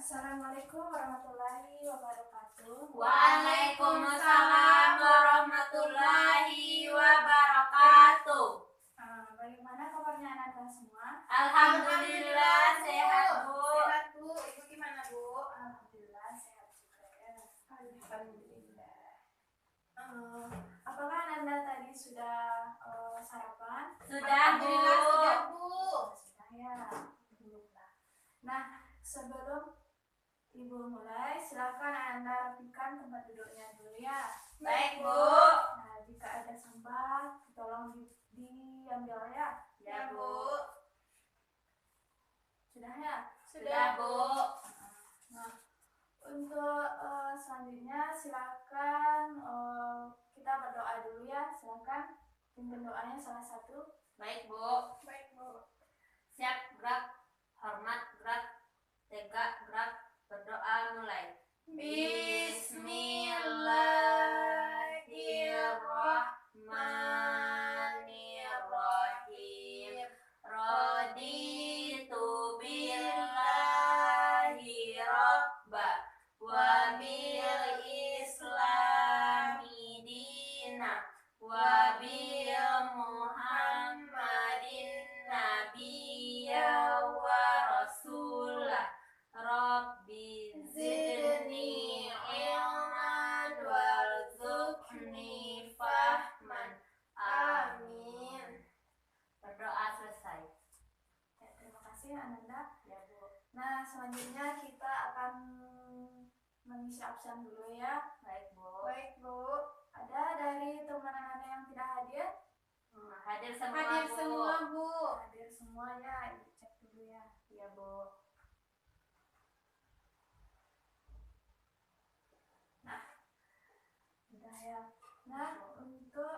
Assalamualaikum warahmatullahi wabarakatuh. Waalaikumsalam warahmatullahi wabarakatuh. Bagaimana kabarnya anak-anak semua? Alhamdulillah sehat, Bu. Sehat, Bu. Ibu gimana, Bu? Alhamdulillah sehat juga ya. Alhamdulillah. Apakah Anda tadi sudah sarapan? Sudah, Bu. Alhamdulillah sudah, Bu. Sudah ya. Alhamdulillah. Nah, sebelum Ibu mulai, silakan Anda rapikan tempat duduknya dulu ya. Baik, Bu. Nah, jika ada sampah, tolong diambil ya. Ya, Bu. Sudah ya? Sudah, Bu. Nah, untuk selanjutnya silakan kita berdoa dulu ya. Silakan pimpin doanya salah satu. Baik, Bu. Baik, Bu. Siap, gerak. Hormat, gerak. Tegak, gerak. Berdoa mulai. Bismillahirrahmanirrahim. Raditu billahi rabba wa bil islami dina wa bil muhammadin nabiyya wa rasulah. Rabbi zidni ilman warzuqni fahman. Amin. Berdoa selesai. Ya, terima kasih Ananda. Ya, Bu. Nah, selanjutnya kita akan mengisi absen dulu ya. Baik, Bu. Baik, Bu. Ada dari teman Anda yang tidak hadir? Hadir semua, Hadir Bu. semua, Bu. Hadir semua ya. Ibu cek dulu ya. Ya, Bu. Udah ya. Nah, untuk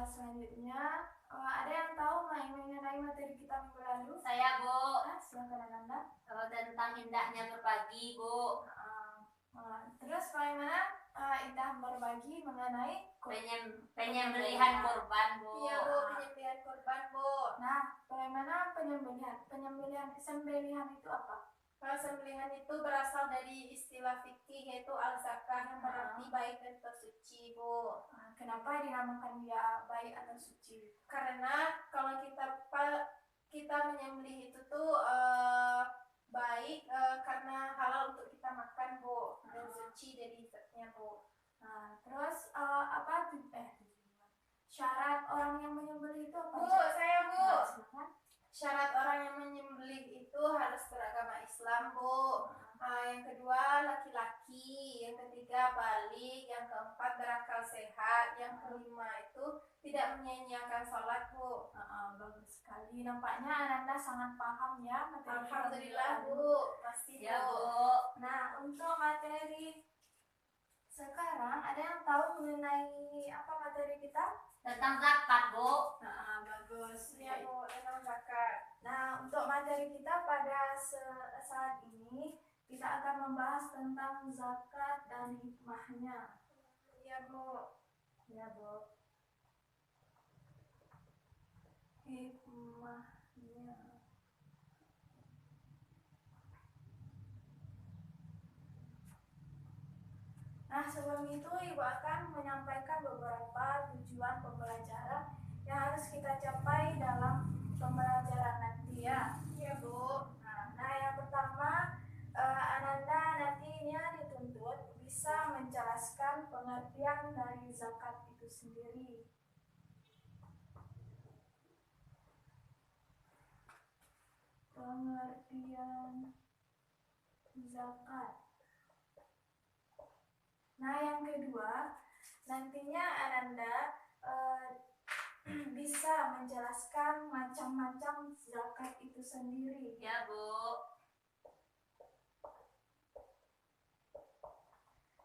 selanjutnya ada yang tahu mengenai materi kita minggu lalu? Saya, Bu. Silakan Ananda. Tentang indahnya berbagi, Bu. Terus bagaimana indah berbagi mengenai Penyembelihan korban, Bu. Iya, Bu, penyembelihan korban, Bu. Nah, bagaimana sembelihan itu apa? Sembelihan itu berasal dari istilah fikih yaitu al-zakah yang berarti baik atau suci, Bu. Kenapa dinamakan dia baik atau suci? Karena kalau kita menyembelih itu tuh baik karena halal untuk kita makan, Bu, dan suci dari zatnya, Bu. Nah, terus apa syarat orang yang menyembelih itu apa? Bu, saya, Bu. Silakan. Syarat orang yang menyembelih itu harus beragama Islam, Bu. Yang kedua laki-laki, yang ketiga balik, yang keempat berakal sehat, yang kelima itu tidak menyia-nyiakan sholat, Bu. Bagus sekali. Nampaknya Ananda sangat paham ya materi. Alhamdulillah, Bu. Pasti, Ya, Bu. Bu. Nah, untuk materi sekarang ada yang tahu mengenai apa materi kita? Tentang zakat, Bu. Bagus. Ya, Bu, tentang zakat. Nah, untuk materi kita pada saat ini kita akan membahas tentang zakat dan hikmahnya. Ya, Bu. Ya, Bu. Hikmahnya. Nah, sebelum itu Ibu akan menyampaikan beberapa tujuan pembelajaran yang harus kita capai dalam pembelajaran nanti ya. Iya, Bu. Nah, yang pertama Ananda nantinya dituntut bisa menjelaskan pengertian dari zakat itu sendiri. Pengertian zakat. Nah, yang kedua, nantinya Ananda bisa menjelaskan macam-macam zakat itu sendiri. Ya, Bu.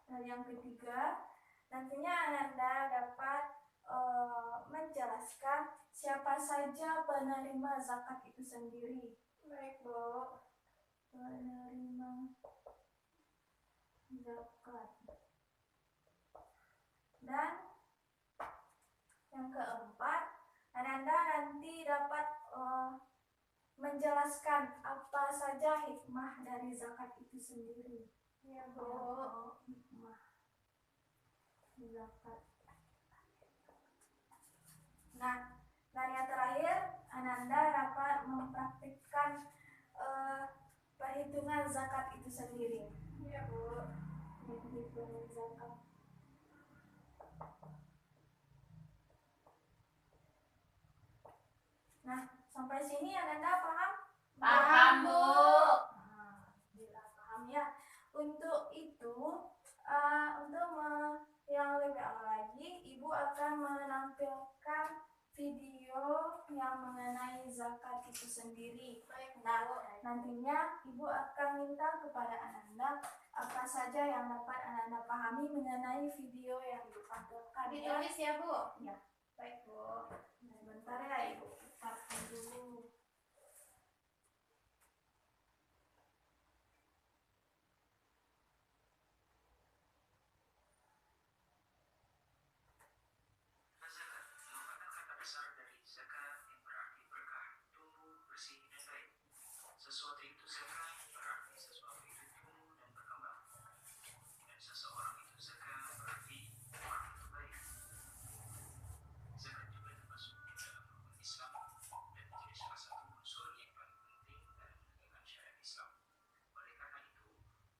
Nah, yang ketiga, nantinya Ananda dapat menjelaskan siapa saja penerima zakat itu sendiri. Baik, Bu. Penerima zakat. Dan yang keempat, Ananda nanti dapat menjelaskan apa saja hikmah dari zakat itu sendiri. Ya, Bu. Hikmah zakat. Nah, dan yang terakhir, Ananda dapat mempraktikkan perhitungan zakat itu sendiri. Ya, Bu. Perhitungan zakat. Nah, sampai sini Ananda paham? Paham, Bu. Nah, bila paham ya. Untuk itu, yang lebih awal lagi, Ibu akan menampilkan video yang mengenai zakat itu sendiri. Baik, Bu. Nah, nantinya Ibu akan minta kepada Ananda apa saja yang dapat Ananda pahami mengenai video yang Ibu tampilkan. Ditulis ya, Bu? Ya. Baik, Bu. Sebentar ya, Ibu putarkan dulu. Zakat merupakan kata dasar dari zakat yang berarti berkah, tumbuh, bersih, dan baik. Sesuatu itu zakat berarti sesuatu itu tumbuh dan berkembang. Dan seseorang itu zakat berarti orang itu baik. Zakat juga termasuk di dalam rukun Islam dan menjadi salah satu unsur yang paling penting dalam menegakkan syariat Islam. Oleh karena itu,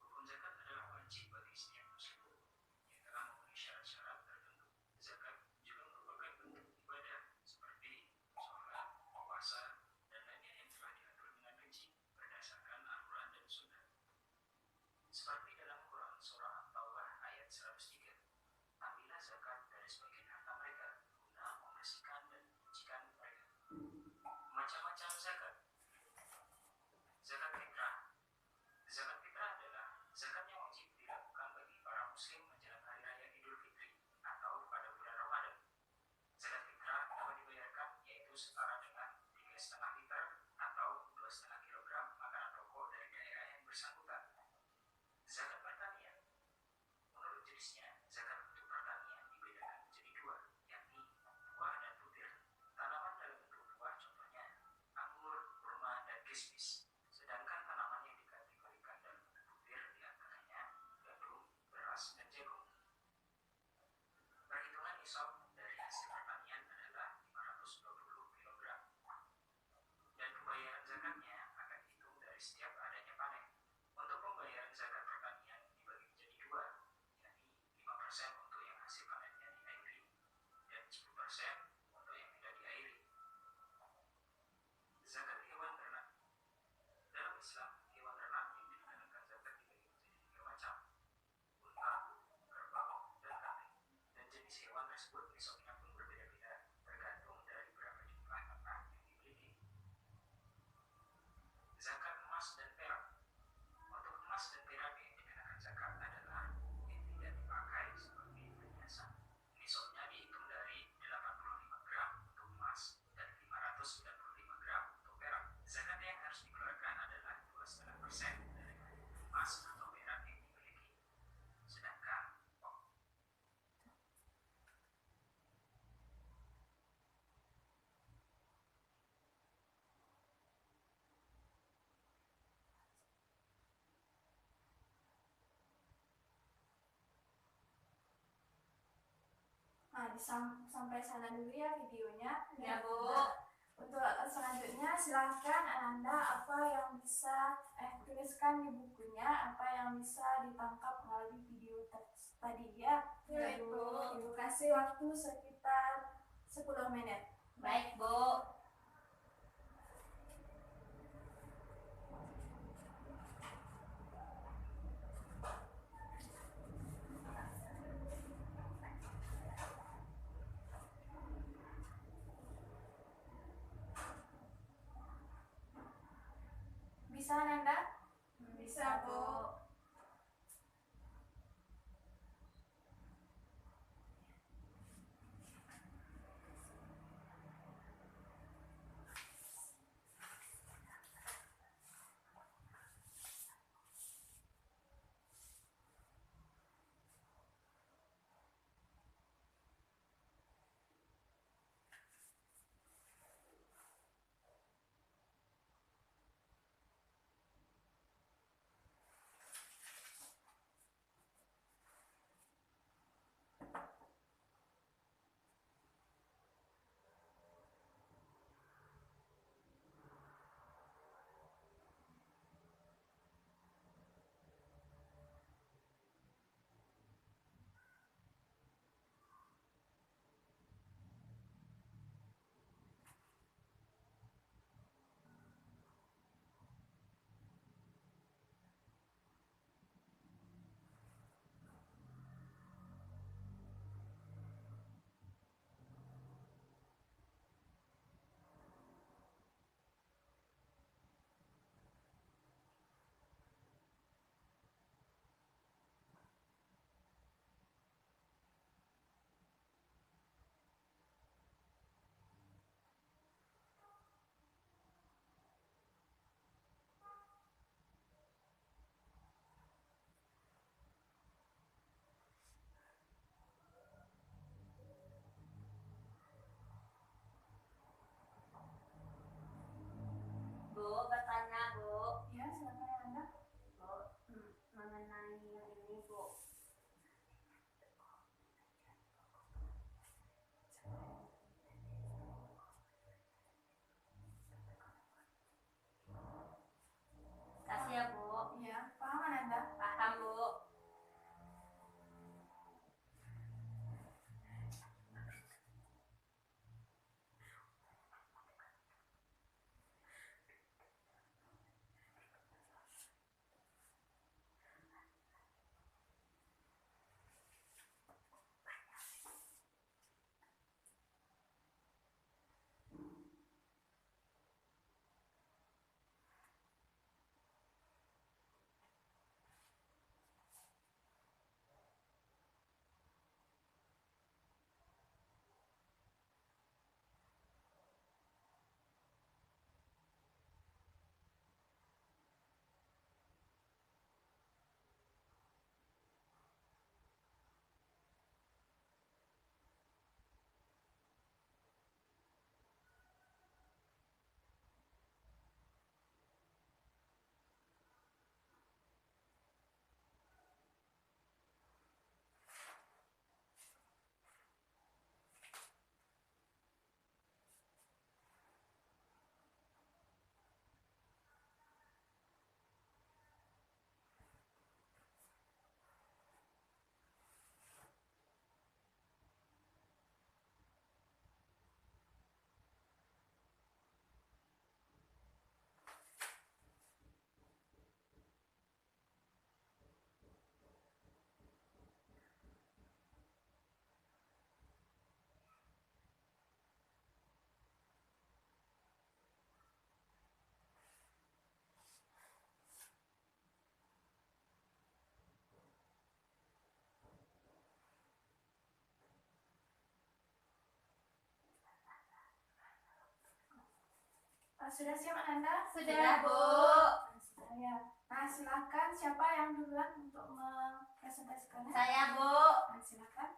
rukun zakat adalah wajib bagi setiap muslim yang telah memenuhi syarat-syarat tertentu. Zakat juga merupakan bentuk ibadah seperti sholat, puasa, dan lainnya yang telah diatur dengan rinci berdasarkan Al-Quran dan Sunnah. Seperti dalam Quran Surah At-Taubah ayat 103, ambillah zakat dari sebagian harta mereka guna membersihkan dan menyucikan mereka. Macam-macam zakat. Zakat fitrah. Zakat fitrah adalah zakat yang wajib dilakukan bagi para muslim menjelang hari raya Idul Fitri atau pada bulan Ramadan. Zakat fitrah dapat dibayarkan yaitu setara dengan 3,5 liter atau 2,5 kilogram makanan pokok dari daerah yang bersangkutan. Zakat pertanian. Menurut jenisnya, zakat untuk pertanian dibedakan menjadi dua, yakni buah dan butir. Tanaman dalam bentuk buah contohnya anggur, kurma, dan kismis. Sedangkan tanaman yang dikategorikan dalam bentuk butir diantaranya gandum, beras, dan jagung. Perhitungan nisab dari hasil pertanian adalah 520 kg. Dan pembayaran zakatnya akan dihitung dari setiap adanya panen. Untuk pembayaran zakat pertanian dibagi menjadi dua, yakni 5% untuk yang hasil panennya diairi dan 10% untuk yang tidak diairi. Zakat hewan ternak. Dalam Islam, hewan ternak yang dikenakan zakat dibagi menjadi 3 macam: unta, kerbau, dan kambing. Dan jenis hewan tersebut nisabnya pun berbeda-beda tergantung dari berapa jumlah ternak yang dimiliki. Zakat emas dan perak. Untuk emas dan perak yang dikenakan zakat adalah yang tidak dipakai sebagai perhiasan. Nisabnya dihitung dari 85 gram untuk emas dan 595 gram untuk perak. Zakat yang harus dikeluarkan adalah 2,5% dari emas atau perak yang dimiliki. Sedangkan Nah, sampai sana dulu ya videonya. Ya, Bu. Untuk selanjutnya silahkan Ananda apa yang bisa tuliskan di bukunya, apa yang bisa ditangkap melalui video tadi ya. Baik, Bu. Ibu kasih waktu sekitar 10 menit. Baik, Bu. Bisa Ananda? Bisa, Bu. Sudah siap Ananda? Sudah, Bu. Sudah ya. Nah, silakan siapa yang duluan untuk mempresentasikannya? Saya, Bu. Nah, silakan.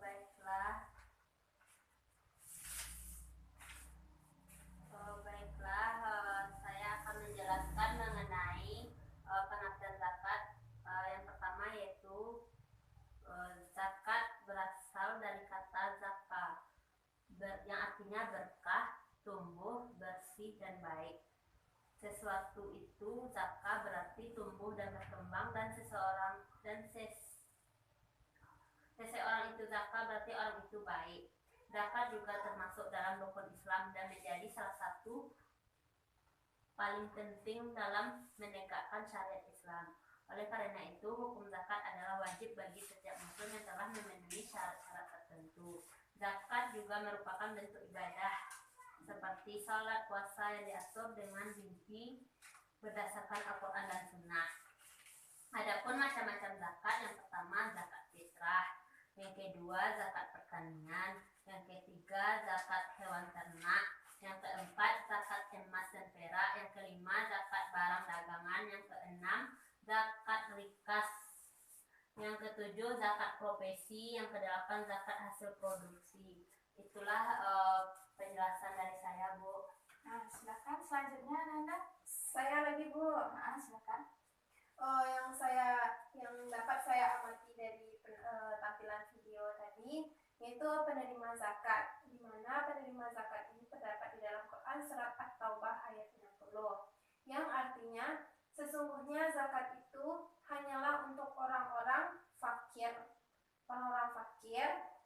Baiklah. Saya akan menjelaskan mengenai penafsiran zakat. Yang pertama yaitu zakat berasal dari kata zakah, yang artinya berkah, tumbuh, bersih, dan baik. Sesuatu itu zakah berarti tumbuh dan berkembang, dan seseorang itu zakah berarti orang itu baik. Zakat juga termasuk dalam rukun Islam dan menjadi salah satu paling penting dalam menegakkan syariat Islam. Oleh karena itu, hukum zakat adalah wajib bagi setiap muslim yang telah memenuhi syarat-syarat tertentu. Zakat juga merupakan bentuk ibadah seperti salat, puasa yang diatur dengan rinci berdasarkan Al-Quran dan Sunnah. Adapun macam-macam zakat, yang pertama zakat fitrah, yang kedua zakat pertanian, yang ketiga zakat hewan ternak, yang keempat zakat emas dan perak, yang kelima zakat barang dagangan, yang keenam zakat rikas, yang ketujuh zakat profesi, yang kedelapan zakat hasil produksi. Itulah penjelasan dari saya, Bu. Nah, silakan selanjutnya Ananda. Saya lagi, Bu. Nah, silakan. Yang dapat saya amati dari tampilan video tadi yaitu penerima zakat, di mana penerima zakat ini terdapat di dalam Quran surat At-Taubah ayat 60, yang artinya sesungguhnya zakat itu hanyalah untuk orang-orang fakir,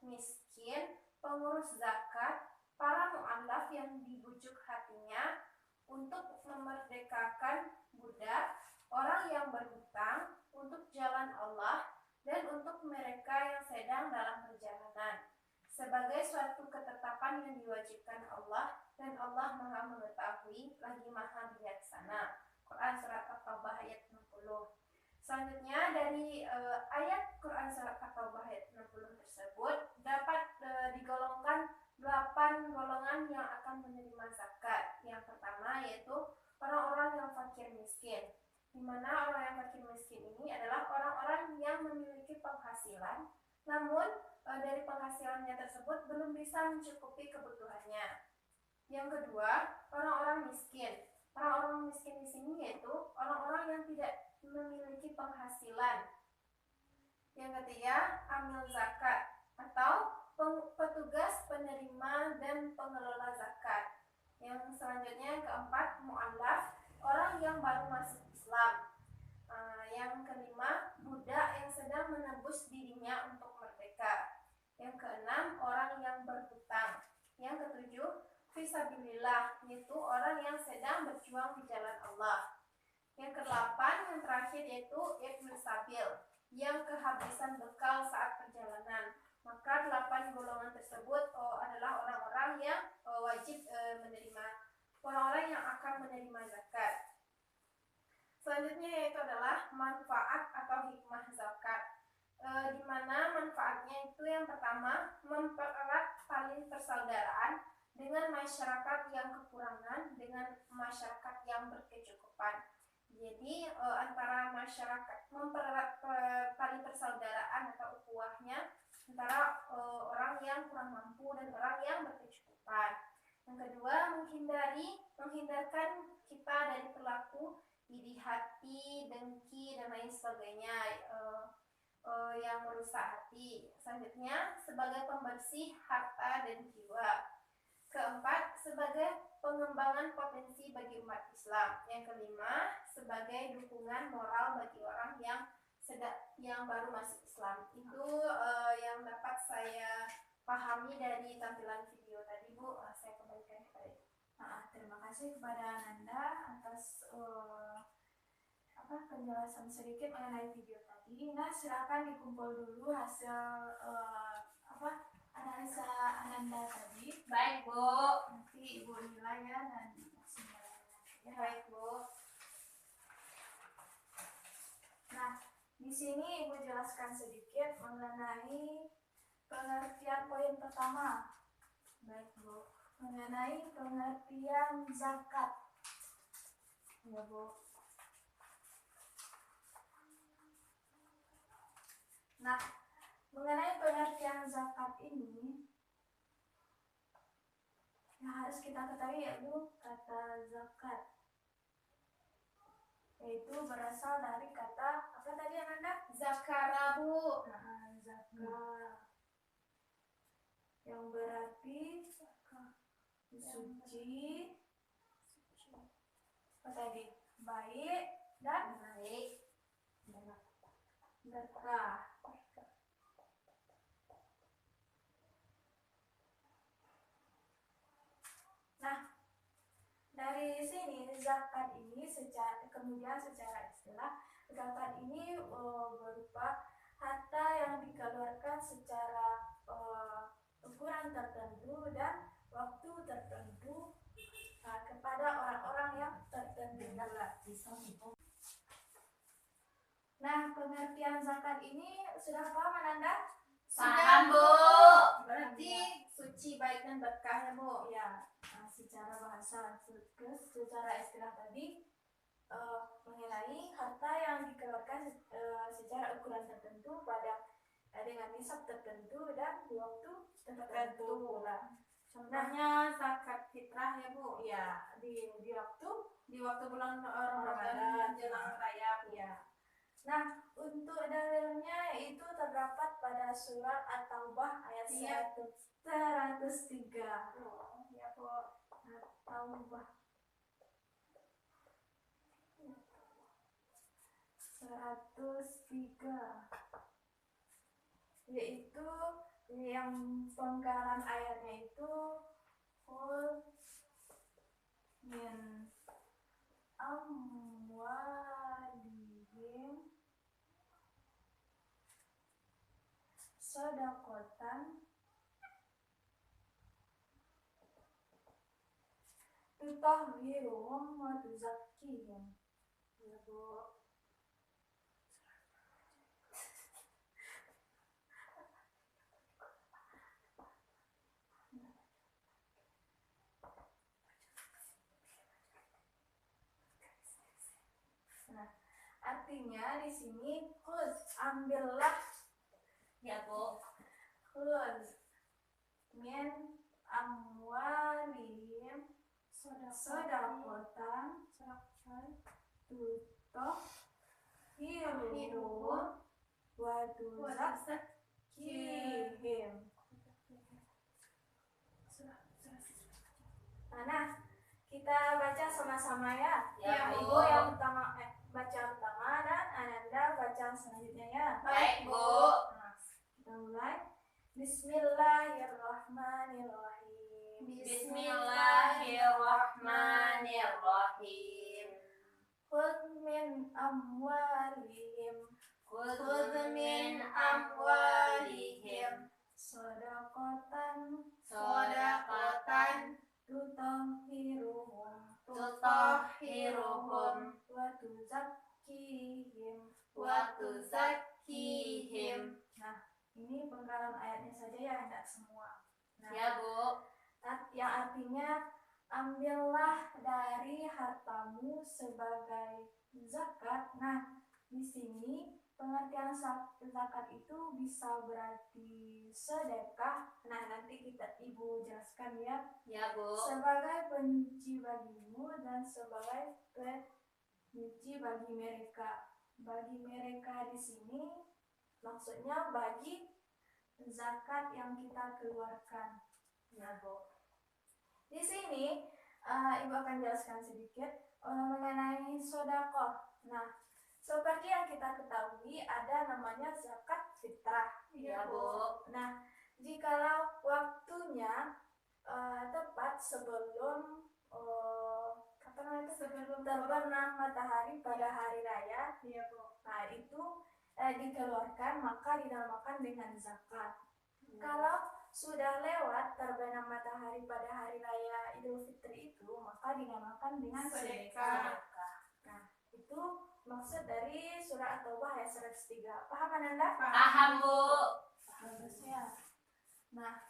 miskin, pengurus zakat, para mu'allaf yang dibujuk hatinya untuk memerdekakan budak, orang yang berhutang untuk jalan Allah, dan untuk mereka yang sedang dalam perjalanan, sebagai suatu ketetapan yang diwajibkan Allah, dan Allah Maha Mengetahui lagi Maha Bijaksana. Quran surat At-Taubah ayat 60. Selanjutnya dari ayat Quran surat At-Taubah ayat 60 tersebut dapat digolongkan 8 golongan yang akan menerima zakat. Yang pertama yaitu orang-orang yang fakir miskin, di mana orang yang fakir miskin ini adalah orang-orang yang memiliki penghasilan, namun dari penghasilannya tersebut belum bisa mencukupi kebutuhannya. Yang kedua, orang-orang miskin. Orang-orang miskin di sini yaitu orang-orang yang tidak memiliki penghasilan. Yang ketiga, amil zakat atau petugas penerima dan pengelola zakat. Yang selanjutnya yang keempat, mu'allaf, orang yang baru masuk Islam. Yang kelima, budak yang sedang menebus dirinya untuk merdeka. Yang keenam, orang yang berhutang. Yang ketujuh, fisabilillah, yaitu orang yang sedang berjuang di jalan Allah. Yang kedelapan, yang terakhir yaitu ibnu sabil, yang kehabisan bekal saat perjalanan. Maka 8 golongan tersebut adalah orang-orang yang wajib menerima, orang-orang yang akan menerima zakat. Selanjutnya yaitu adalah manfaat atau hikmah zakat, di mana manfaatnya itu yang pertama mempererat tali persaudaraan dengan masyarakat yang kekurangan dengan masyarakat yang berkecukupan. Jadi antara masyarakat mempererat tali persaudaraan atau ukhuwahnya antara orang yang kurang mampu dan orang yang berkecukupan. Yang kedua, menghindarkan kita dari perilaku iri hati, dengki, dan lain sebagainya yang merusak hati. Selanjutnya, sebagai pembersih harta dan jiwa. Keempat, sebagai pengembangan potensi bagi umat Islam. Yang kelima, sebagai dukungan moral bagi orang yang baru masuk Islam. Itu yang dapat saya pahami dari tampilan video tadi, Bu. Saya kembalikan kepada Ibu. Terima kasih kepada Ananda atas penjelasan sedikit mengenai video tadi. Nah, silakan dikumpul dulu hasil analisa Ananda tadi. Baik, Bu. Nanti Ibu nilai ya dan maksimalkan. Ya. Baik, Bu. Nah, di sini Ibu jelaskan sedikit mengenai pengertian poin pertama. Baik, Bu. Mengenai pengertian zakat. Ya, Bu. Nah, mengenai pengertian zakat ini yang harus kita ketahui yaitu kata zakat, yaitu berasal dari kata apa tadi Ananda? Zakara, Bu. Zakat, yang berarti suci, apa tadi? Baik dan Baik. berkah. Nah, dari sini zakat ini secara istilah zakat ini berupa harta yang dikeluarkan secara ukuran tertentu dan waktu tertentu kepada orang-orang yang tertentu. Nah, pengertian zakat ini sudah paham Ananda? Paham, Bu. Berarti suci, baik dan berkah ya, Bu. Ya, secara bahasa, secara istilah tadi mengenai harta yang dikeluarkan secara ukuran tertentu pada dengan nisab tertentu dan di waktu tertentu pula. Contohnya zakat fitrah ya, Bu. Ya, di Di waktu bulan Ramadan menjelang raya, Bu. ya. Nah, untuk dalilnya itu terdapat pada surat At-Taubah ayat Iya. 103. Ya, Bu. At-Taubah 103, yaitu yang penggalan ayatnya itu Qul min amwalihim shadaqatan tutahhiruhum wa tuzakkihim. Ya, Bu. Nah, artinya di sini ambillah, Ya, Bu. min amwalihim shadaqatan tutahhiruhum wa tuzakkihim. Nah, kita baca sama-sama ya. Ya, Bu. Ibu yang pertama baca pertama dan Ananda baca selanjutnya ya. Baik, Bu. Nah, kita mulai. Bismillahirrahmanirrahim. Bismillahirrahmanirrahim. Khudh min amwalihim Khudh min amwalihim shadaqatan shadaqatan tutahhiruhum tutahhiruhum wa tuzakkihim. wa tuzakkihim. Nah, ini penggalan ayatnya saja ya, tidak semua. Nah, Ya, Bu. yang artinya ambillah dari hartamu sebagai zakat. Nah, di sini pengertian zakat itu bisa berarti sedekah. Nah, nanti Ibu jelaskan ya. Ya, Bu. Sebagai penyuci bagimu dan sebagai penyuci bagi mereka. Bagi mereka di sini maksudnya bagi zakat yang kita keluarkan. Ya, Bu. Di sini Ibu akan jelaskan sedikit mengenai sedekah. Nah, seperti yang kita ketahui ada namanya zakat fitrah. Ya, Bu. Nah, jikalau waktunya tepat sebelum terbenam matahari pada hari raya, Iya, Bu. nah itu dikeluarkan maka dinamakan dengan zakat. Kalau sudah lewat terbenam matahari pada hari raya Idul Fitri itu maka dinamakan dengan Sedekah. Nah, itu maksud dari surat At-Taubah ayat 103. Paham Ananda? Paham, Bu. Harusnya. Nah,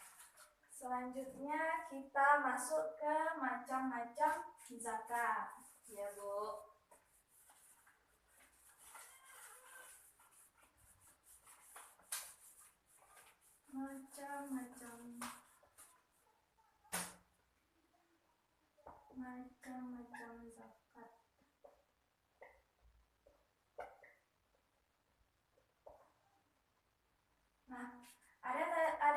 Selanjutnya kita masuk ke macam-macam zakat. Ya Bu. Macam-macam zakat. Nah, ada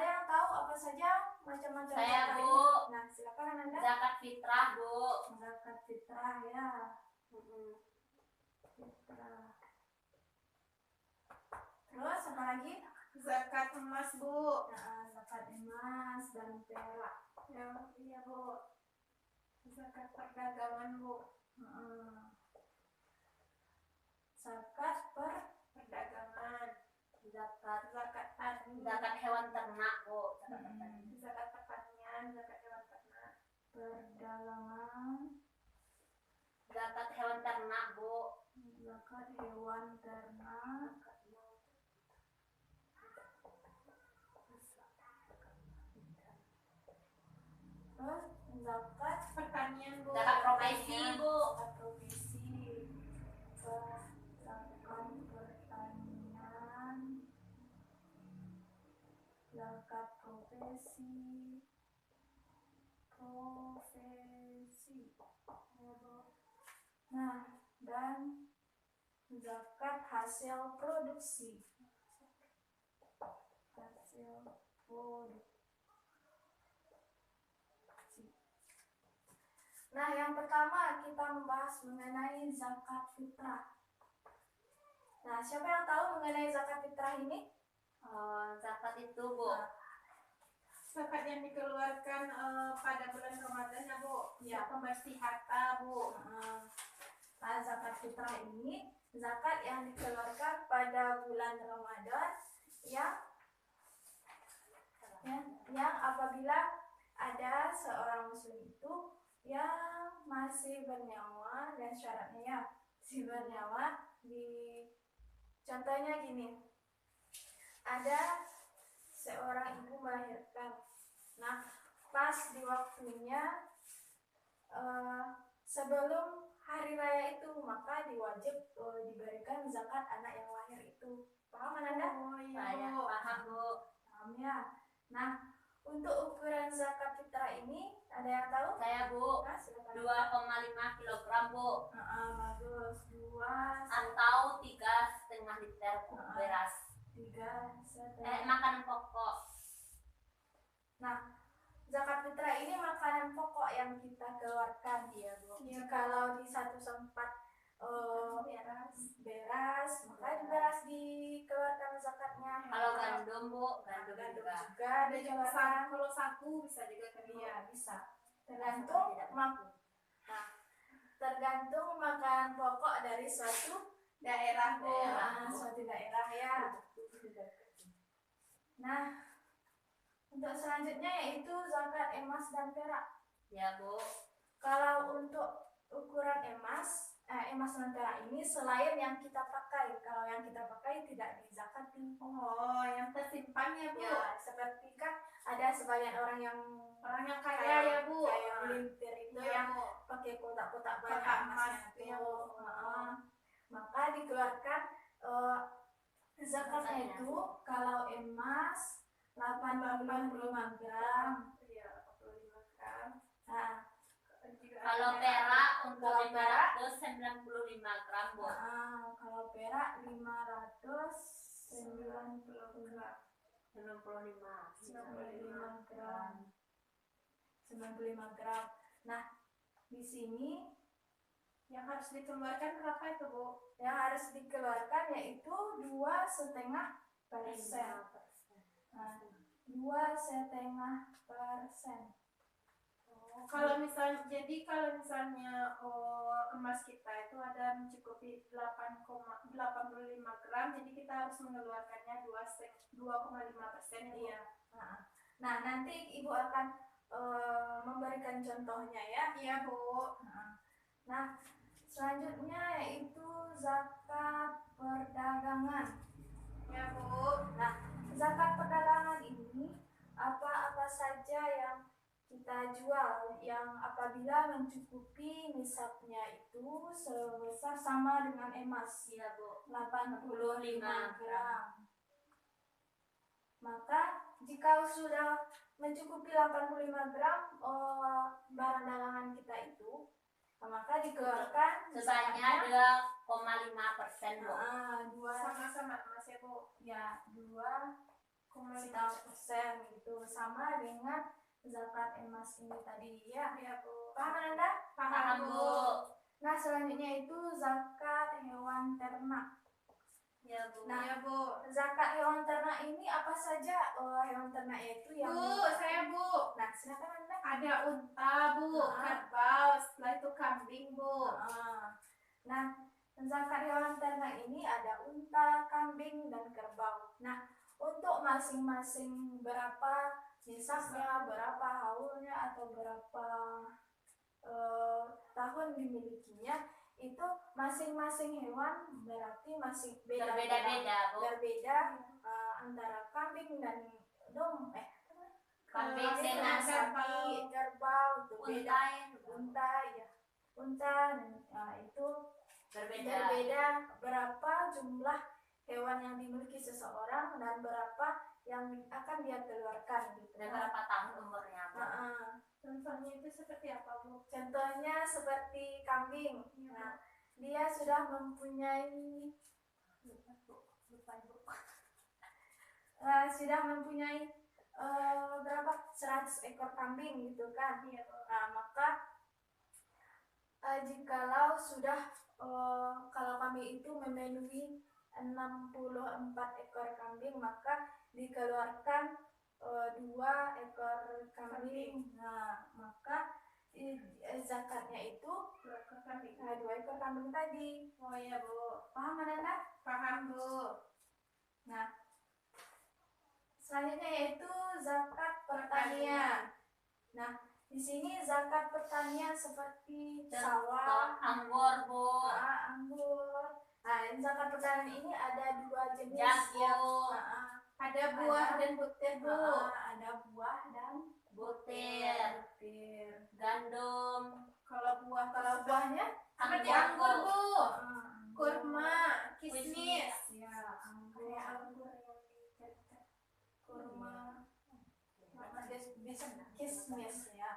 yang tahu apa saja macam-macam Saya, zakat Bu. ini? Nah, silakan Ananda. Zakat fitrah Bu. Zakat fitrah ya. Mm-mm. Fitrah. Terus apa lagi? Zakat emas, Bu. Nah, zakat emas dan perak. Ya, iya, Bu. Zakat perdagangan, Bu. Zakat Perdagangan. Zakat hewan ternak Bu. Zakat pertanian, zakat hewan ternak. perdagangan, Zakat hewan ternak Bu. zakat hewan ternak, terus zakat Pertanian, Bu. Zakat profesi Bu. zakat profesi, zakat pertanian, zakat profesi, nah, dan zakat hasil produksi, hasil produksi. Nah, yang pertama kita membahas mengenai zakat fitrah. Nah, siapa yang tahu mengenai zakat fitrah ini? Zakat itu Bu. Zakat yang dikeluarkan pada bulan Ramadan ya, Bu. Ya. Pembersih harta, Bu. Nah, zakat fitrah ini zakat yang dikeluarkan pada bulan Ramadan yang apabila ada seorang muslim itu yang masih bernyawa, dan syaratnya ya si bernyawa, contohnya gini, ada seorang ibu melahirkan. Nah, pas di waktunya sebelum hari raya itu, maka diwajib diberikan zakat anak yang lahir itu. Paham Ananda? Oh, iya, Saya Bu. paham Bu. Paham ya? Nah, untuk ukuran zakat fitrah ini ada yang tahu? Saya Bu. Nah, silakan. 2,5 kilogram Bu. Bagus. 2 Atau 3,5 liter beras. 3 Makanan pokok. Nah, zakat fitrah ini makanan pokok yang kita keluarkan. Iya Bu. Jikalau di satu tempat beras, maka di beras dikeluarkan zakatnya. Kalau gandum Bu, gandum juga. juga Ada juga dikeluarkan. kalau sagu bisa juga kan, Bu. Iya, bisa. Tergantung makan pokok dari suatu Daerah, Bu. suatu daerah ya. Nah, untuk selanjutnya yaitu zakat emas dan perak. Ya Bu. Kalau untuk ukuran emas dan perak ini selain yang kita pakai, kalau yang kita pakai tidak dizakati. Oh, yang tersimpan ya, Bu. Ya, seperti kan ada sebagian orang yang kaya ya, Bu. kayak melintir itu Iya, yang Bu. pakai kotak-kotak banyak Kotak emasnya emas, itu. iya, Bu. Maka dikeluarkan zakatnya itu kalau emas 85 gram. Iya, 85 gram. Nah, Kalau perak untuk Kalau perak 595 gram Bu. kalau perak 590 gram. 95. 95 gram. 95 gram. Nah, di sini Yang harus dikeluarkan berapa itu, Bu? yang harus dikeluarkan yaitu 2,5%. Nah, 2,5%. Kalau misalnya emas kita itu ada mencukupi 8,85 gram, jadi kita harus mengeluarkannya 2,5% ya, Bu. Iya. Nah, nanti Ibu akan memberikan contohnya ya. Iya, Bu. Nah, selanjutnya yaitu zakat perdagangan. Ya, Bu. Nah, zakat perdagangan ini apa-apa saja yang kita jual yang apabila mencukupi nisabnya itu sebesar sama dengan emas Iya, Bu. 85 gram. Maka jika sudah mencukupi 85 gram barang dagangan kita itu, maka dikeluarkan Sebanyak 2,5%, Bu. dua Sama-sama Mas ya Bu. ya 2,5% gitu, sama dengan zakat emas ini tadi ya. Ya Bu. Paham Anda? Paham, Bu. Nah selanjutnya itu zakat hewan ternak. Iya, Bu. Nah, Ya Bu. zakat hewan ternak ini apa saja hewan ternak itu yang Bu, saya Bu. Nah silakan Anda. Ada unta Bu, Nah. kerbau, setelah itu kambing Bu. Nah, zakat hewan ternak ini ada unta, kambing, dan kerbau. Nah, untuk masing-masing berapa nisabnya, berapa haulnya, atau berapa tahun dimilikinya, itu masing-masing hewan berarti masih Berbeda-beda, Bu. berbeda antara kambing dan Kambing sapi, dengan kerbau itu beda. unta Unta dan itu berbeda. berbeda berapa jumlah hewan yang dimiliki seseorang dan berapa yang akan dia keluarkan gitu. Dan berapa tahun umurnya, Bu? Contohnya itu seperti apa Bu? Contohnya seperti kambing. Nah, dia sudah mempunyai berapa 100 ekor kambing gitu kan. Nah, maka jikalau sudah kalau kambing itu memenuhi 64 ekor kambing, maka dikeluarkan 2 ekor kambing. Nah, maka zakatnya itu 2 ekor kambing tadi. Oh ya Bu. Paham Anda? Paham Bu. Nah, selanjutnya yaitu zakat pertanian. Nah, di sini zakat pertanian seperti sawah, Anggur, Bu. anggur. Nah, zakat pertanian ini ada 2 jenis. Jagung. Ada buah dan butir Bu. Ada buah dan Butir. Gandum. Kalau buahnya seperti Anggur, anggur Bu. anggur. Kurma, kismis. Ya, anggur. Kurma. Kismis ya.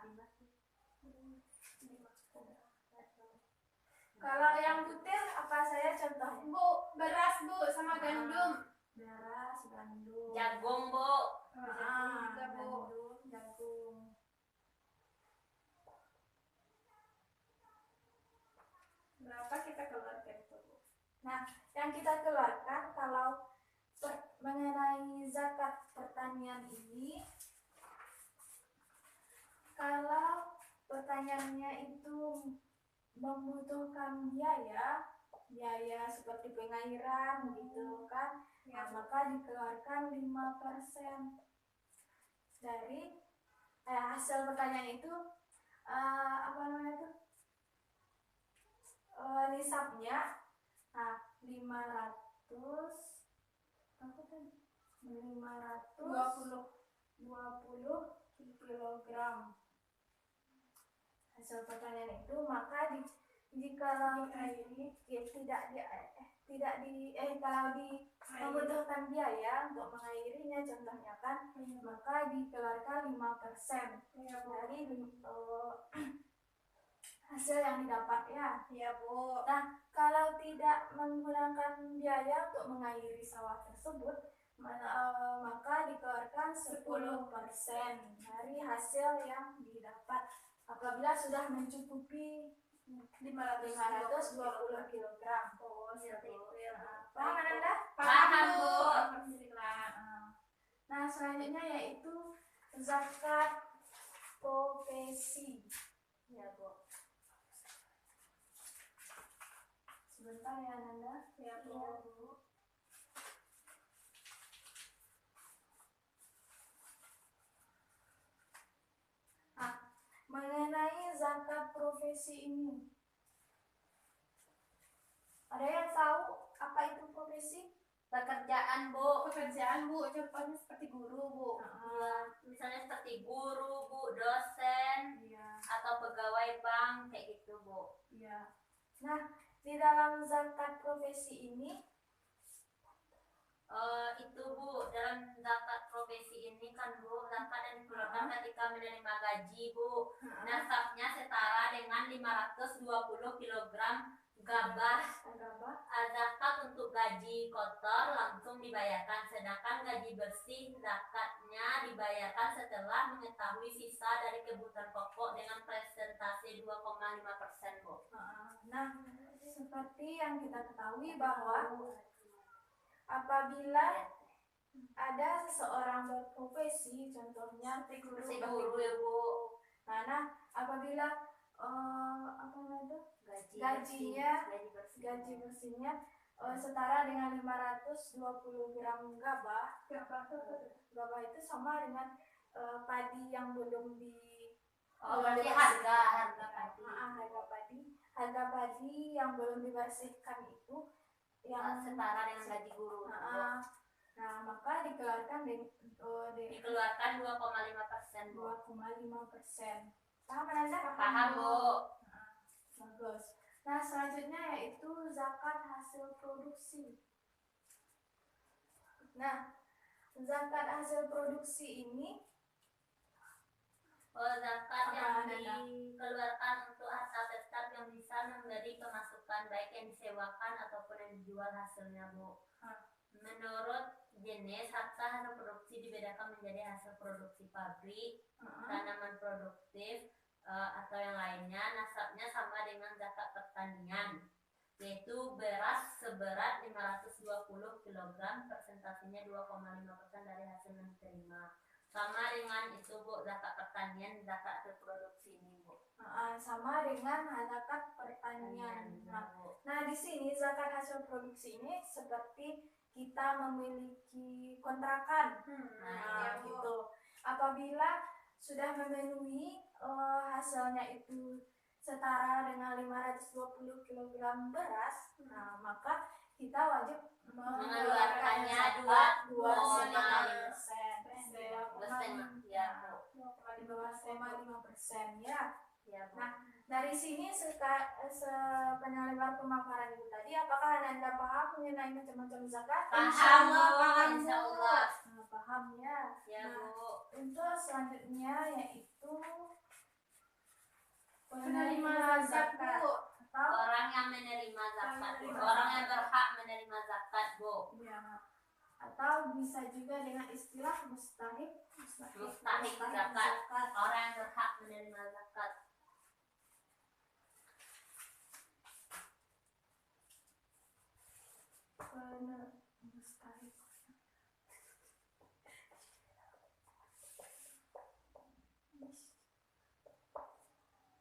Kalau yang butir apa saya contohnya? Bu, beras Bu sama gandum. Beras, gandum. Jagung, Bu. Jagung juga Bu. Gandum, jagung. Berapa kita keluarkan itu Bu? Nah, yang kita keluarkan kalau mengenai zakat pertanian ini, kalau pertanyaannya itu membutuhkan biaya seperti pengairan gitu kan, nah, maka dikeluarkan 5% dari hasil pertanyaan itu nisabnya 520 kilogram hasil pertanian itu, maka kalau membutuhkan biaya untuk mengairinya contohnya kan, maka dikeluarkan 5% dari hasil yang didapat ya. Iya Bu. Nah, kalau tidak menggunakan biaya untuk mengairi sawah tersebut, maka dikeluarkan 10% dari hasil yang didapat apabila sudah mencukupi 520 kg. Oh, seperti itu ya Bu. Paham Anda? Paham, Bu. Alhamdulillah. Nah, selanjutnya yaitu zakat profesi. Ya, Bu. Sebentar ya Nanda. Ya Bu. Mengenai zakat profesi ini, ada yang tahu apa itu profesi? Pekerjaan, Bu. Pekerjaan, Bu, contohnya seperti guru, Bu. Ya, misalnya seperti guru, Bu, dosen, Iya. atau pegawai bank kayak gitu, Bu. Iya. Nah, di dalam zakat profesi ini Itu, Bu, dalam zakat profesi ini kan, Bu, zakat yang dikeluarkan ketika menerima gaji, Bu. Nasabnya setara dengan 520 kg gabah. Zakat untuk gaji kotor langsung dibayarkan, sedangkan gaji bersih zakatnya dibayarkan setelah mengetahui sisa dari kebutuhan pokok dengan presentasi 2,5%, Bu. Nah, seperti yang kita ketahui bahwa apabila ada seseorang berprofesi, contohnya Si guru ya, Bu. Nah, apabila apa namanya itu? Gajinya, gaji bersihnya setara dengan 520 gram gabah. Gabah itu sama dengan padi yang belum di Berarti harga padi. Harga padi yang belum dibersihkan itu yang setara dengan gaji guru. Nah, maka dikeluarkan Dikeluarkan 2,5%, Bu. 2,5%. Paham Anda? Paham, Bu. Bagus. Nah, selanjutnya yaitu zakat hasil produksi. Nah, zakat hasil produksi ini Zakat yang Apa, Nanda? dikeluarkan untuk harta tetap yang bisa memberi pemasukan baik yang disewakan ataupun yang dijual hasilnya, Bu. Menurut jenis harta hasil produksi dibedakan menjadi hasil produksi pabrik, tanaman produktif, atau yang lainnya. Nasabnya sama dengan zakat pertanian, yaitu beras seberat 520 kg, presentasinya 2,5% dari hasil yang diterima. Sama dengan itu, Bu, zakat pertanian, zakat hasil produksi ini, Bu. sama dengan zakat pertanian. Nah, di sini zakat hasil produksi ini seperti kita memiliki kontrakan. Nah, gitu. Apabila sudah memenuhi hasilnya itu setara dengan 520 kg beras, nah maka kita wajib mengeluarkannya 2,5%. Ya, Bu. 2,5% ya. Ya, Bu. Nah, dari sini sepenyaluran pemaparan itu tadi, apakah Anda paham mengenai macam-macam zakat? Paham, Bu. paham, Insya Allah. Nah, paham ya. Ya, Nah, Bu. untuk selanjutnya yaitu Penerima zakat, Bu. atau Orang yang menerima zakat, Bu. Orang yang berhak menerima zakat, Bu. ya, atau bisa juga dengan istilah mustahik zakat. Orang yang berhak menerima zakat. Mustahik.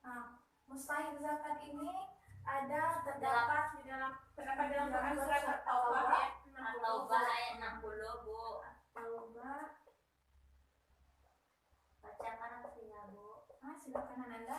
Nah, mustahik zakat ini terdapat di dalam Quran surat At-Taubah ayat 60. At-Taubah ayat 60, Bu. Taubah. Bacakan artinya, Bu. Silakan Anda.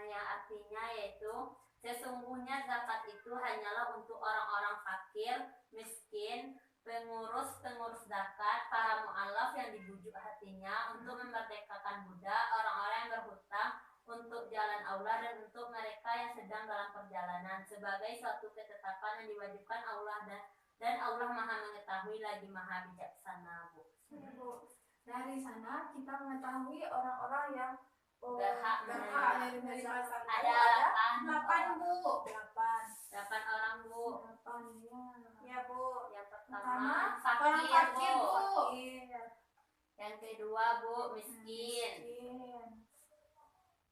Yang artinya yaitu sesungguhnya zakat itu hanyalah untuk orang-orang fakir, miskin, pengurus zakat, para mu'alaf yang dibujuk hatinya, untuk memerdekakan budak, orang-orang yang berhutang, untuk jalan Allah, dan untuk mereka yang sedang dalam perjalanan, sebagai suatu ketetapan yang diwajibkan Allah, dan Allah Maha mengetahui lagi Maha bijaksana, Bu. Dari sana kita mengetahui orang-orang yang Berhak menerima zakat. Ada 8, Bu. 8 orang, Bu. 8 ya. Ya, Bu. Yang Pertama, pertama orang fakir, fakir, Bu. Bu. Yang kedua, Bu, miskin.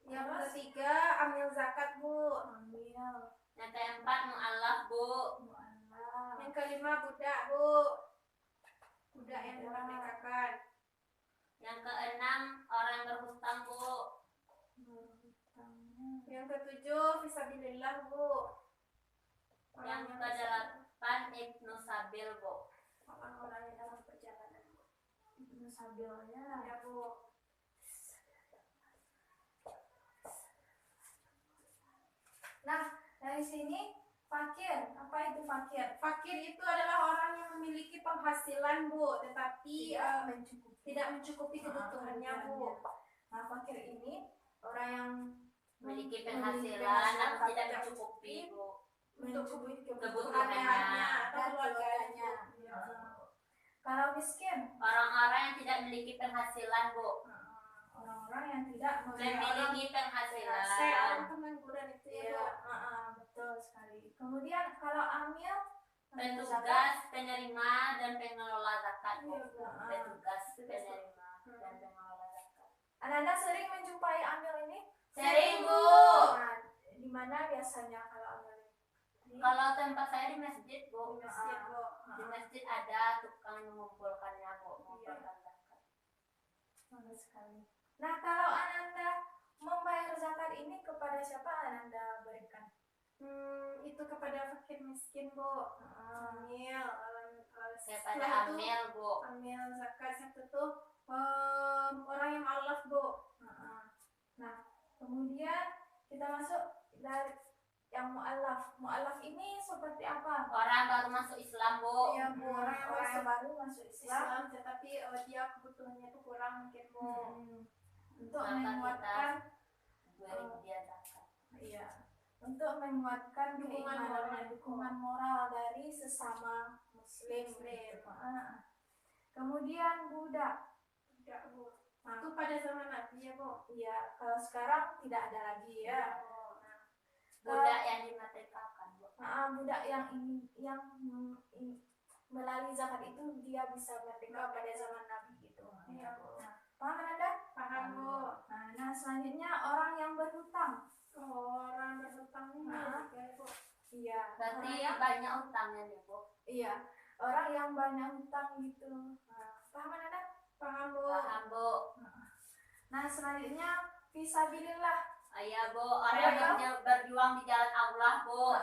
Yang ketiga, amil zakat, Bu. Yang keempat, mu'alaf, Bu. Yang kelima, budak, Bu. Budak yang dimerdekakan. Yang keenam, orang yang berhutang, Bu. Yang ketujuh, fisabilillah, Bu. Yang kedelapan, ibnu sabil, Bu. Orang-orang yang dalam perjalanan, Bu. Ibnu Sabilnya. Ya, Bu. Nah, dari sini Fakir, apa itu fakir? Fakir itu adalah orang yang memiliki penghasilan, Bu, tetapi tidak mencukupi kebutuhannya, Bu. Nah, fakir ini orang yang Memiliki memiliki penghasilan namun tapi tidak mencukupi, Bu. mencukupi Kebutuhannya. Keluarganya atau dan keluarganya. keluarganya. Kalau miskin, Orang-orang yang tidak memiliki penghasilan, Bu. orang-orang yang tidak Memiliki Saya penghasilan. orang pengangguran itu ya, Iya, Bu. betul sekali. Kemudian kalau amil, Petugas, penerima, dan pengelola zakat, Bu. Iya, Bu. Petugas, penerima, dan pengelola zakat. Anda sering menjumpai amil ini? Sering, Bu. Nah, di mana biasanya kalau amil ini? Kalau tempat saya di masjid, Bu. Di masjid, Bu. Di masjid ada tukang mengumpulkannya, Bu. Mengumpulkan zakat. Bagus sekali. Nah, kalau Ananda membayar zakat ini kepada siapa Ananda berikan? Itu kepada fakir miskin, Bu. Amil, Kepada setelah itu amil, Bu. amil zakat satu tuh orang yang mualaf, Bu. Nah, kemudian kita masuk dari yang mu'alaf. Mu'alaf ini seperti apa? Orang baru masuk Islam, Bu. Iya, Bu, orang yang Orang masuk yang baru masuk Islam. Islam, tetapi dia kebutuhannya itu kurang mungkin, Bu. Untuk Zakat menguatkan Beri dia zakat. iya, untuk menguatkan Dukungan dukungan moral dari sesama muslim. Muslim. Kemudian budak. Tidak, Bu. Nah, Itu pada zaman Nabi ya, Bu. iya, kalau sekarang tidak ada lagi ya. Budak yang dimerdekakan, Bu. Budak yang melalui zakat itu dia bisa merdeka pada zaman Nabi gitu. Iya, Bu. Paham Anda? Paham, Bu. Nah, selanjutnya orang yang berhutang. Orang berhutang ini juga, Bu. Iya. Berarti orang yang, banyak utangnya nih, Bu. iya, orang yang banyak hutang gitu. Paham Anda? Paham, Bu. Paham, Bu. Nah, selanjutnya fisabilillah. Iya, Bu. Orang yang berjuang di jalan Allah, Bu.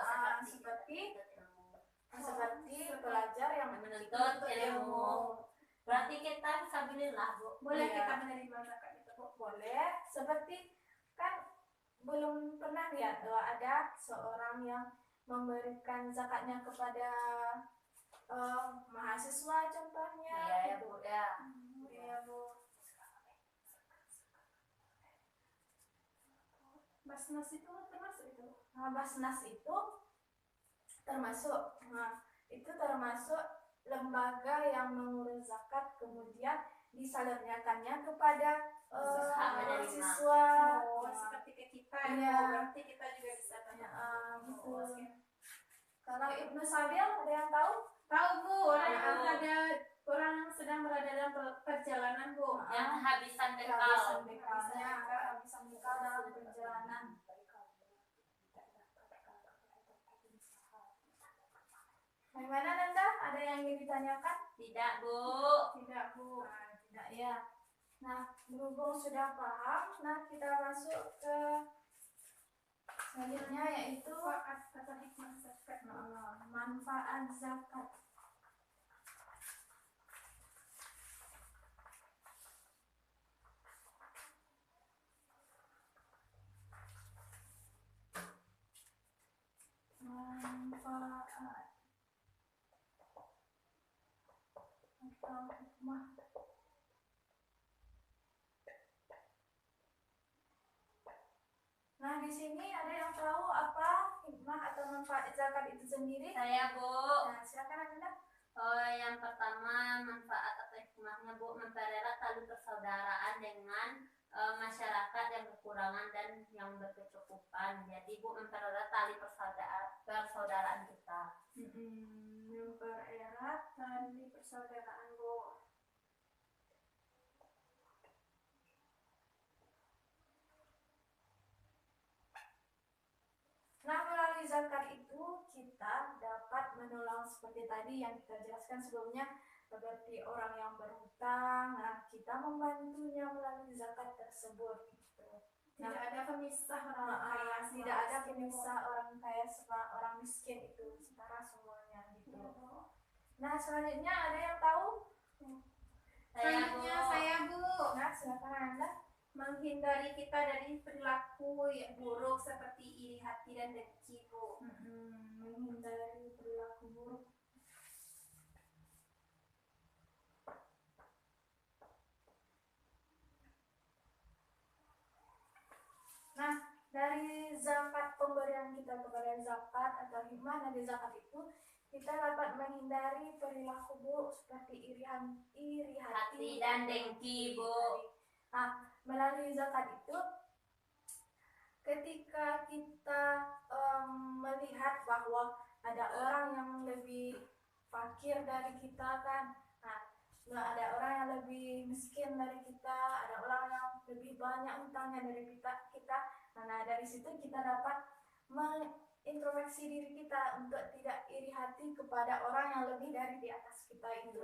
Seperti Seperti pelajar yang menuntut ilmu. Berarti kita fisabilillah, Bu. Boleh Iya. kita menerima zakat itu, Bu. boleh. Seperti kan belum pernah lihat ada seorang yang memberikan zakatnya kepada mahasiswa contohnya. Iya, ya, gitu. Bu, ya. Iya, Bu. Basnas itu termasuk itu. Nah, Basnas itu termasuk. Nah, itu termasuk lembaga yang mengurus zakat kemudian disalurkannya kepada Menerima. siswa. Oh, seperti ke kita ya, Iya. Bu. Berarti kita juga bisa tanya. Gitu. Oh, oke. Kalau Ibnu Sabil ada yang tahu? Tahu, Bu, orang yang Tahu. ada orang yang sedang berada dalam perjalanan, Bu. Yang kehabisan bekal. Kehabisan bekalnya, kehabisan bekal dalam perjalanan. Bagaimana Nanda? Ada yang ingin ditanyakan? Tidak, Bu. Tidak, Bu. Tidak ya. Nah, berhubung sudah paham, nah kita masuk ke selanjutnya yaitu Manfaat atau hikmah zakat. manfaat zakat. Manfaat atau hikmah. Nah, di sini ada yang tahu apa hikmah atau manfaat zakat itu sendiri? Saya, Bu. Nah, silakan Anda. Yang pertama manfaat atau hikmahnya, Bu, mempererat tali persaudaraan dengan masyarakat yang kekurangan dan yang berkecukupan. Jadi, Bu, mempererat tali persaudaraan kita. Mempererat Tali persaudaraan, Bu. Nah, melalui zakat itu kita dapat menolong seperti tadi yang kita jelaskan sebelumnya, seperti orang yang berhutang. Nah, kita membantunya melalui zakat tersebut. Gitu. Tidak ada pemisah orang kaya. Tidak ada pemisah orang kaya sama orang miskin itu, setara semuanya gitu. Nah, selanjutnya ada yang tahu? Saya, Bu. Selanjutnya saya, Bu. Nah, silakan Anda. menghindari kita dari perilaku yang buruk seperti iri hati dan dengki, Bu. Menghindari perilaku buruk. Nah, dari zakat, pemberian kita kepada zakat atau hikmah dari zakat itu, kita dapat menghindari perilaku buruk seperti iri hati dan dengki, Bu. Nah, melalui zakat itu, ketika kita melihat bahwa ada orang yang lebih fakir dari kita kan, nah ada orang yang lebih miskin dari kita, ada orang yang lebih banyak hutangnya dari kita. Nah, dari situ kita dapat mengintrospeksi diri kita untuk tidak iri hati kepada orang yang lebih dari di atas kita itu.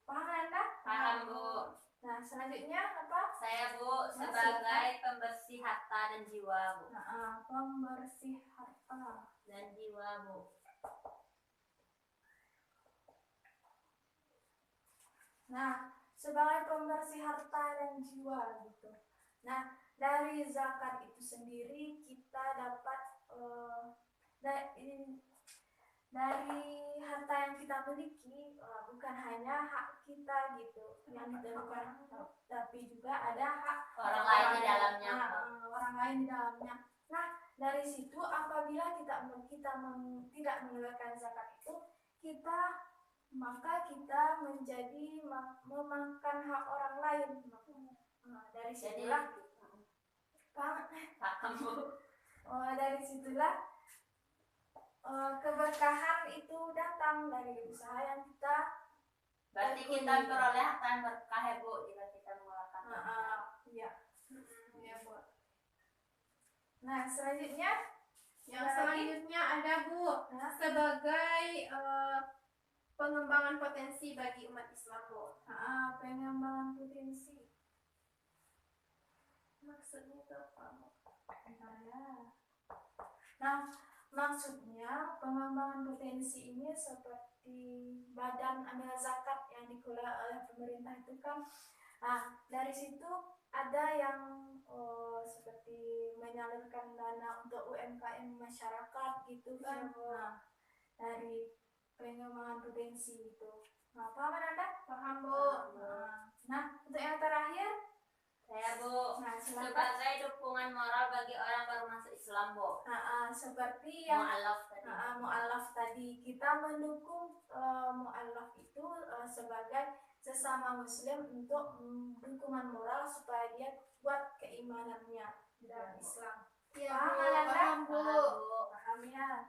Paham Anda? Paham, Bu. Nah, selanjutnya apa? Saya, Bu, sebagai pembersih harta dan jiwa, Bu. Pembersih harta Dan jiwa, Bu. Nah, sebagai pembersih harta dan jiwa gitu. Nah, dari zakat itu sendiri kita dapat dari harta yang kita miliki, bukan hanya hak kita gitu yang ditentukan, tapi juga ada hak Orang lain di dalamnya. Orang lain di dalamnya. Nah, dari situ apabila kita tidak mengeluarkan zakat itu, maka kita menjadi memakan hak orang lain. Dari situlah Paham, Bu. dari situlah keberkahan itu datang dari usaha yang kita. Berarti kita memperoleh harta yang berkah, ya, Bu, jika kita mengeluarkan zakat. Iya. Ya, Bu. Nah, selanjutnya Yang selanjutnya ada, Bu, sebagai pengembangan potensi bagi umat Islam, Bu. pengembangan potensi. Maksudnya itu apa, Bu? Nah, maksudnya pengembangan potensi ini seperti badan amil zakat yang dikelola oleh pemerintah itu kan. Nah, dari situ ada yang seperti menyalurkan dana untuk UMKM masyarakat gitu kan. Nah, dari pengembangan potensi itu. Nah, paham Anda? Paham, Bu. Nah, untuk yang terakhir, Saya, Bu, nah silakan. sebagai dukungan moral bagi orang baru masuk Islam, Bu. Seperti yang Mu'alaf tadi. mu'alaf tadi, kita mendukung mu'alaf itu sebagai sesama muslim untuk dukungan moral supaya dia kuat keimanannya dalam Islam. Ya, Paham, Bu. Anda? Paham, Bu. Paham ya?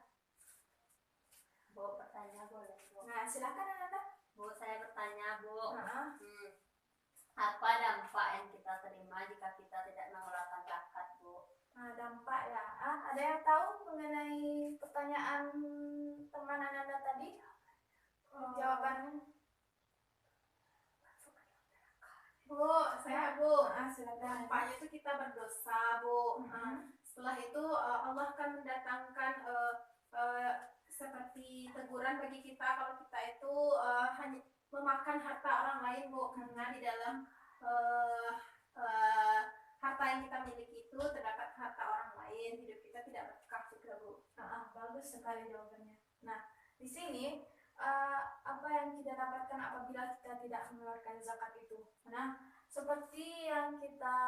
Bu, bertanya boleh, Bu. Nah, silakan Anda. Bu, saya bertanya, Bu. Nah, Apa dampak yang kita terima jika kita tidak mengeluarkan zakat, Bu? dampak ya. Ada yang tahu mengenai pertanyaan teman Anda tadi? Jawabannya? Bu, saya, Bu. Silakan. Dampaknya itu kita berdosa, Bu. Setelah itu Allah akan mendatangkan seperti teguran bagi kita kalau kita itu hanya memakan harta orang lain, Bu, karena di dalam harta yang kita miliki itu terdapat harta orang lain, hidup kita tidak berkah juga, Bu. Bagus sekali jawabannya. Nah, di sini apa yang kita dapatkan apabila kita tidak mengeluarkan zakat itu? Nah, seperti yang kita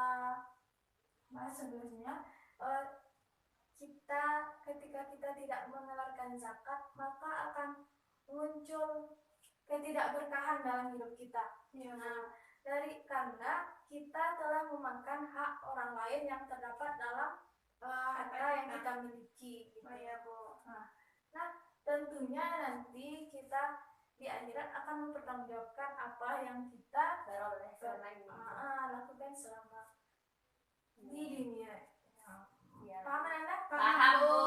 bahas sebelumnya, ketika kita tidak mengeluarkan zakat, maka akan muncul ketidakberkahan dalam hidup kita. Nah, karena kita telah memakan hak orang lain yang terdapat dalam harta yang kita miliki. Gitu. Ya, Bu. Nah, tentunya nanti kita di akhirat akan mempertanggungjawabkan apa yang kita Beroleh selama ini. lakukan selama di dunia. Ya. Paham Anda? Paham, Bu.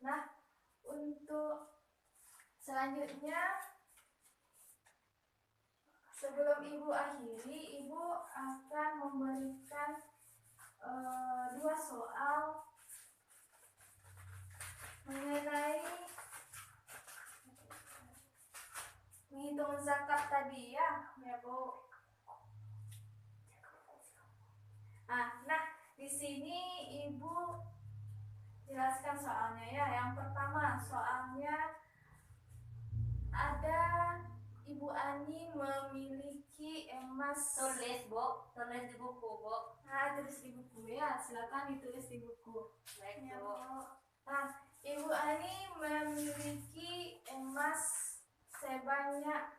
Nah, untuk selanjutnya, sebelum Ibu akhiri, Ibu akan memberikan 2 soal mengenai menghitung zakat tadi ya, Ya, Bu. di sini Ibu jelaskan soalnya ya. Yang pertama, soalnya ada Ibu Ani memiliki emas. Tulis Bu, tulis di buku Bu. Nah, tulis di buku ya, silakan ditulis di buku. Baik Ya, Bu. Nah, Ibu Ani memiliki emas sebanyak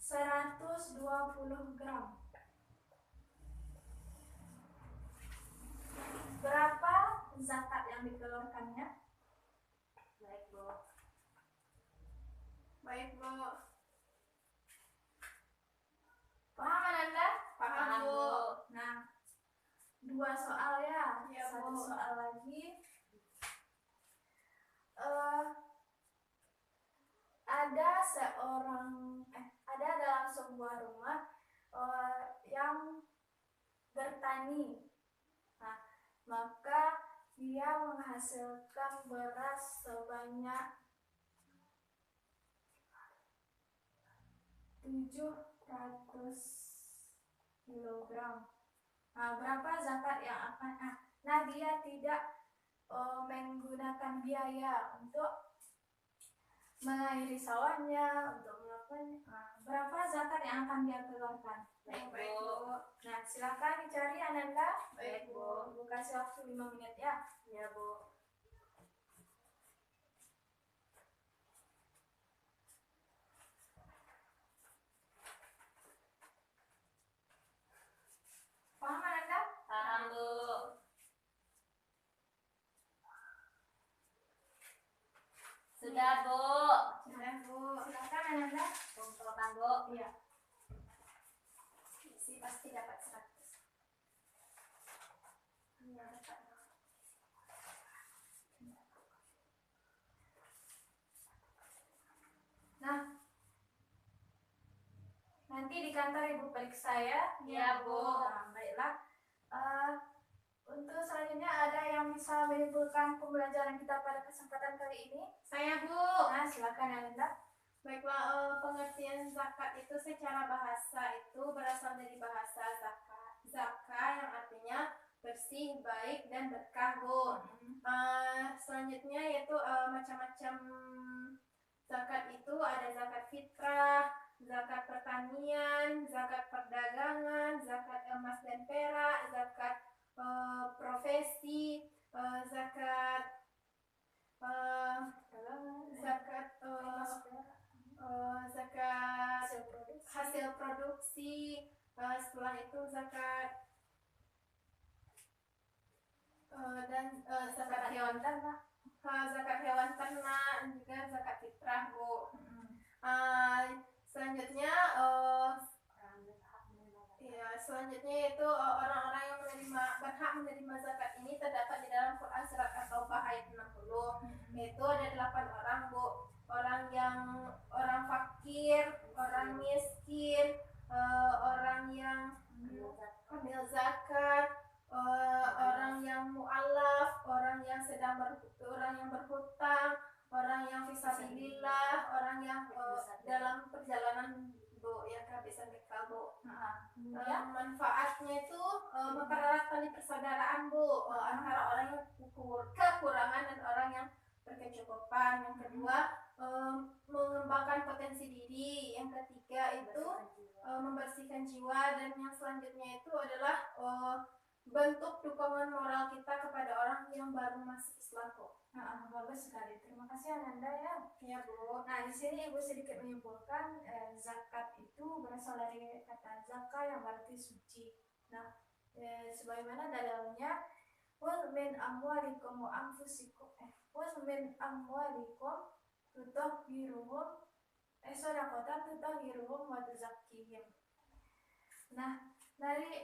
120 gram. Berapa zakat yang dikeluarkannya? Baik Bu. Baik Bu. Paham Anda? Paham Bu. Nah, 2 soal ya. Ya, Satu Bu. soal lagi. Ada dalam sebuah rumah yang bertani. Nah, maka dia menghasilkan beras sebanyak 700 kilogram. Nah, berapa zakat yang akan dia tidak menggunakan biaya untuk mengairi sawahnya, untuk melakukan berapa zakat yang akan dia keluarkan. Baik Baik Bu. Bu. Nah, silakan dicari Ananda. Baik Bu. Ibu kasih waktu 5 menit ya. Ya Bu. Paham Ananda? Paham Bu. Sudah Bu. Sudah Bu. Silakan Ananda. Kumpulkan Bu. Iya. Isi pasti dapat 100. Ya, dapat. Nah, nanti di kantor Ibu periksa ya. Iya, Bu. Nah, baiklah. Untuk selanjutnya ada yang bisa menyimpulkan pembelajaran kita pada kesempatan kali ini? Saya Bu. Nah, silakan Ananda. Baiklah, pengertian zakat itu secara bahasa itu berasal dari bahasa zakat. Zakat yang artinya bersih, baik, dan berkah, Bu. Selanjutnya yaitu macam-macam zakat itu ada zakat fitrah, zakat pertanian, zakat perdagangan, zakat emas dan perak, zakat profesi, zakat hasil produksi, setelah itu zakat dan zakat hewan ternak, zakat hewan ternak, juga zakat fitrah, Bu. Selanjutnya selanjutnya yaitu orang-orang yang berhak menerima zakat ini terdapat di dalam Quran surat At-Taubah ayat 60, yaitu ada 8 orang, Bu. Orang fakir, orang miskin, orang yang ambil zakat, orang yang mu'alaf, orang yang berhutang, orang yang fisabilillah, orang yang dalam perjalanan, Bu, yang kehabisan bekal, Bu. Manfaatnya itu mempererat tali persaudaraan, Bu, antara orang yang kekurangan dan orang yang berkecukupan. Yang kedua, mengembangkan potensi diri. Yang ketiga itu membersihkan jiwa, dan yang selanjutnya itu adalah bentuk dukungan moral kita kepada orang yang baru masuk Islam, Bu. Bagus sekali. Terima kasih Ananda ya. Ya, Bu. Nah, di sini Ibu sedikit menyimpulkan zakat itu berasal dari kata zakah yang berarti suci. Nah, sebagaimana dalilnya, wal min amwalikum wa anfusikum wal min amwalikum tutahhiruhum sadaqatan tutahhiruhum wa tuzakkihim. Nah,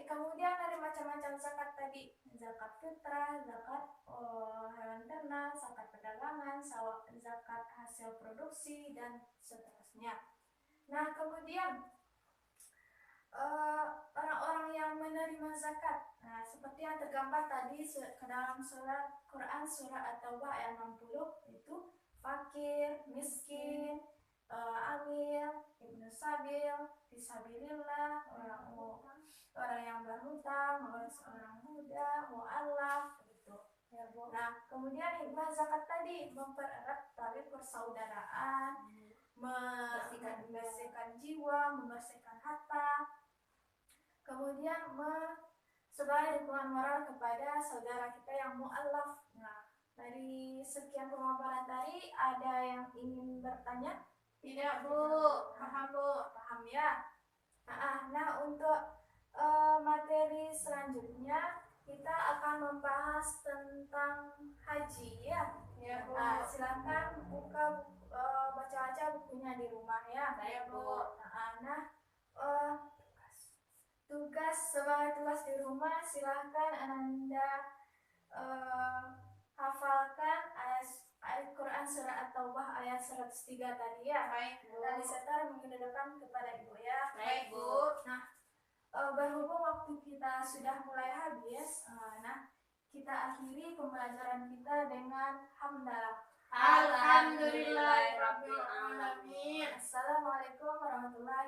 kemudian dari macam-macam zakat tadi, zakat fitrah, zakat hewan ternak, zakat perdagangan, zakat hasil produksi, dan seterusnya. Nah, kemudian orang-orang yang menerima zakat, nah seperti yang tergambar tadi ke dalam surah Quran surah At-Taubah ayat 60, itu fakir, miskin, amil, ibnu sabil, fisabilillah, orang yang berhutang, orang muda, mu'alaf, begitu. Ya, Bu. Nah, kemudian hikmah zakat tadi mempererat tali persaudaraan, membersihkan jiwa, membersihkan harta, kemudian sebagai dukungan moral kepada saudara kita yang mu'alaf. Nah, dari sekian pemaparan tadi, ada yang ingin bertanya? Tidak, Bu. Paham, Bu. Paham ya? Nah, untuk materi selanjutnya kita akan membahas tentang haji ya. Ya, Bu. Nah, silakan baca-baca bukunya di rumah ya. Ya, Bu. Sebagai tugas di rumah, silahkan Anda hafalkan ayat Quran surah At-Taubah ayat 103 tadi ya. Baik, Bu. Dan disetar minggu depan kepada Ibu ya. Baik, Bu. Nah, berhubung waktu kita sudah mulai habis, kita akhiri pembelajaran kita dengan hamdalah. Alhamdulillahirabbil alamin. Assalamualaikum warahmatullahi